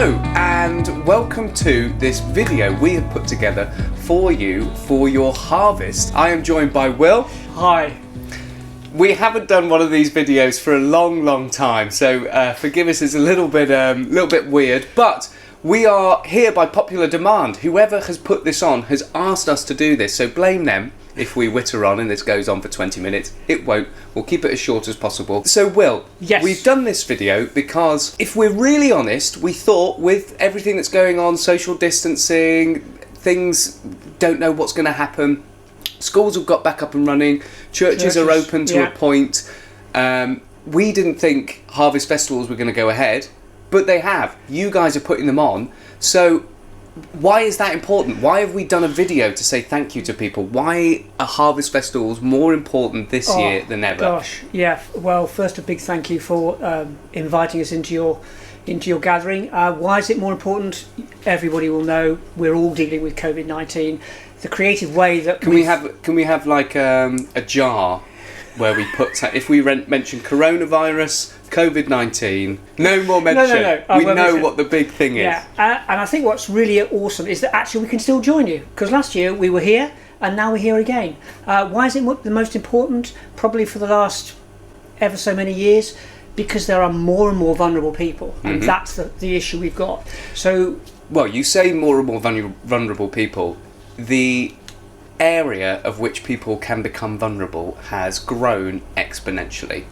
Hello and welcome to this video we have put together for you for your harvest. I am joined by Will. Hi. We haven't done one of these videos for a long time, so forgive us, it's a little bit weird, but we are here by popular demand. Whoever has put this on has asked us to do this, so blame them if we witter on and this goes on for 20 minutes. It won't. We'll keep it as short as possible. So Will, yes, we've done this video because if we're really honest, we thought with everything that's going on, social distancing, things don't know what's going to happen. Schools have got back up and running. Churches are open to a point. We didn't think harvest festivals were going to go ahead, but they have. You guys are putting them on. So why is that important? Why have we done a video to say thank you to people? Why are harvest festivals more important this year than ever? Gosh, yeah. Well, first a big thank you for inviting us into your gathering. Why is it more important? Everybody will know we're all dealing with COVID-19. The creative way that can we have like a jar where we put if we mention coronavirus, COVID-19, no more mention. No. We know what the big thing is. Yeah, and I think what's really awesome is that actually we can still join you, because last year we were here and now we're here again. Why is it the most important? Probably for the last ever so many years, because there are more and more vulnerable people, and that's the issue we've got. So, well, you say more and more vulnerable people. The area of which people can become vulnerable has grown exponentially.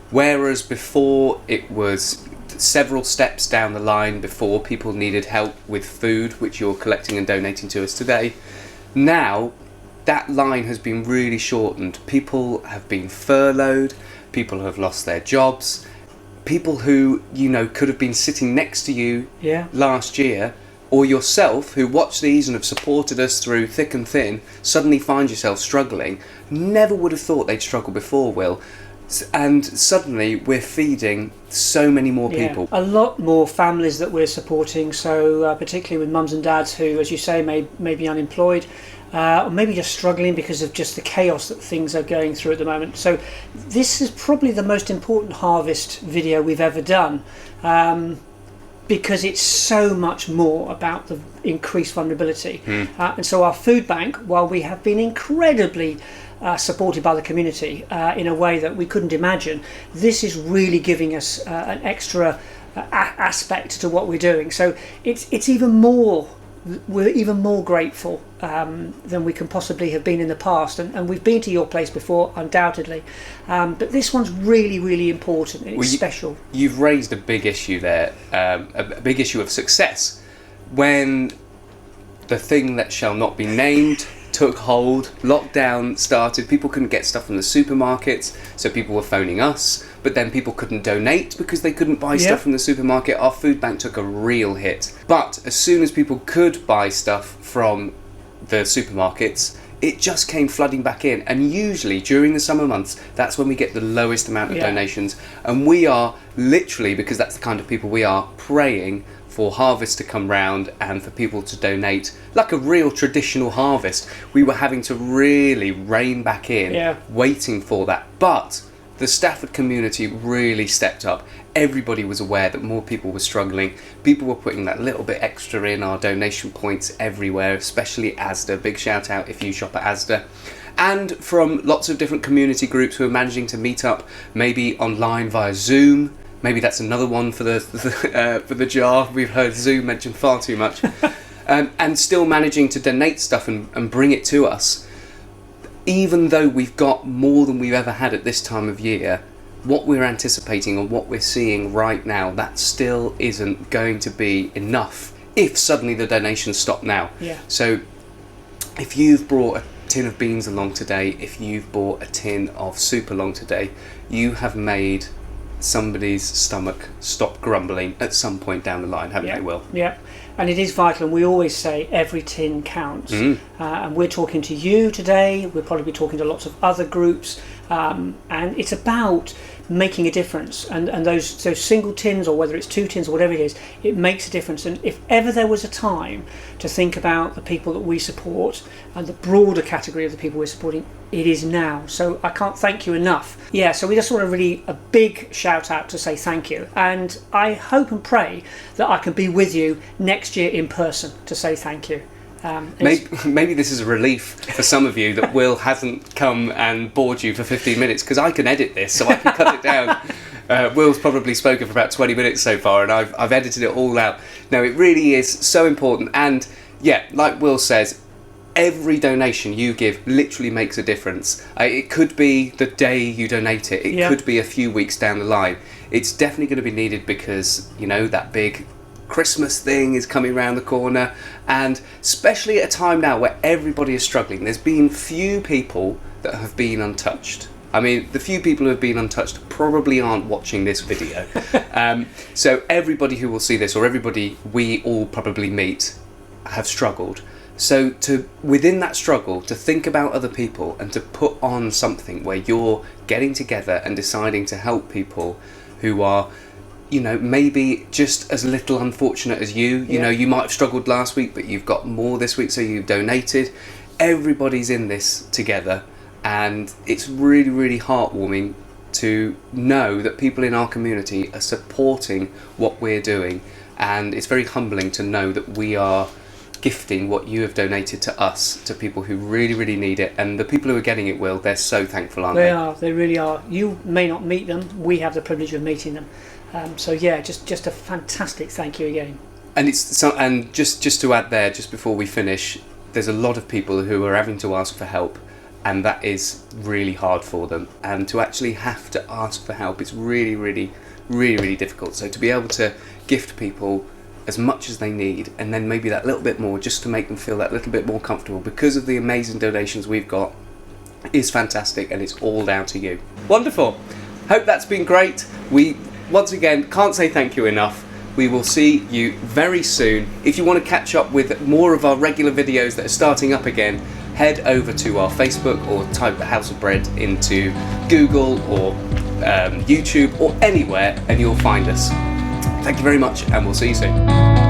Whereas before it was several steps down the line before people needed help with food, which you're collecting and donating to us today. Now that line has been really shortened. People have been furloughed, people have lost their jobs, people who, you know, could have been sitting next to you last year, or yourself who watch these and have supported us through thick and thin, suddenly find yourself struggling. Never would have thought they'd struggle before, Will. And suddenly we're feeding so many more people. A lot more families that we're supporting, so particularly with mums and dads who, as you say, may be unemployed, or maybe just struggling because of just the chaos that things are going through at the moment. So this is probably the most important harvest video we've ever done, because it's so much more about the increased vulnerability. And so our food bank, while we have been incredibly supported by the community in a way that we couldn't imagine, this is really giving us an extra aspect to what we're doing. So it's even more, we're even more grateful than we can possibly have been in the past, and we've been to your place before, undoubtedly, but this one's really important, and it's special. You've raised a big issue there, a big issue of success. When the thing that shall not be named took hold, lockdown started, people couldn't get stuff from the supermarkets, so people were phoning us, but then people couldn't donate because they couldn't buy stuff from the supermarket. Our food bank took a real hit. But as soon as people could buy stuff from the supermarkets, it just came flooding back in, and usually during the summer months that's when we get the lowest amount of donations, and we are literally, because that's the kind of people we are, praying for harvest to come round and for people to donate like a real traditional harvest. We were having to really rein back in, waiting for that. But the Stafford community really stepped up. Everybody was aware that more people were struggling. People were putting that little bit extra in. Our donation points everywhere, especially Asda. Big shout out if you shop at Asda. And from lots of different community groups who are managing to meet up, maybe online via Zoom. Maybe that's another one for the jar. We've heard Zoom mentioned far too much. And still managing to donate stuff and bring it to us. Even though we've got more than we've ever had at this time of year, what we're anticipating and what we're seeing right now, that still isn't going to be enough if suddenly the donations stop now. So if you've brought a tin of beans along today, if you've bought a tin of soup along today, you have made somebody's stomach stop grumbling at some point down the line, haven't they, Will? Yeah, and it is vital, and we always say every tin counts. And we're talking to you today, we'll probably be talking to lots of other groups, and it's about making a difference, and those single tins, or whether it's 2 tins or whatever it is, it makes a difference. And if ever there was a time to think about the people that we support and the broader category of the people we're supporting, it is now. So I can't thank you enough. Yeah, so we just want to really a big shout out to say thank you, and I hope and pray that I can be with you next year in person to say thank you. Maybe this is a relief for some of you that Will hasn't come and bored you for 15 minutes, because I can edit this, so I can cut it down. Will's probably spoken for about 20 minutes so far, and I've edited it all out. No, it really is so important, and yeah, like Will says, every donation you give literally makes a difference. It could be the day you donate it, it could be a few weeks down the line. It's definitely going to be needed because, you know, that big Christmas thing is coming around the corner, and especially at a time now where everybody is struggling. There's been few people that have been untouched. I mean, the few people who have been untouched probably aren't watching this video. So everybody who will see this, or everybody we all probably meet, have struggled. So within that struggle, to think about other people and to put on something where you're getting together and deciding to help people who are, you know, maybe just as little unfortunate as you. You know, you might have struggled last week, but you've got more this week, so you've donated. Everybody's in this together, and it's really, really heartwarming to know that people in our community are supporting what we're doing, and it's very humbling to know that we are gifting what you have donated to us to people who really, really need it. And the people who are getting it, Will, they're so thankful, aren't they? They really are. You may not meet them, we have the privilege of meeting them. So yeah, just a fantastic thank you again. And just to add there, just before we finish, there's a lot of people who are having to ask for help, and that is really hard for them. And to actually have to ask for help is really, really, really, really difficult. So to be able to gift people as much as they need, and then maybe that little bit more, just to make them feel that little bit more comfortable because of the amazing donations we've got, is fantastic, and it's all down to you. Wonderful. Hope that's been great. We once again can't say thank you enough. We will see you very soon. If you want to catch up with more of our regular videos that are starting up again, head over to our Facebook or type the House of Bread into Google or YouTube or anywhere, and you'll find us. Thank you very much, and we'll see you soon.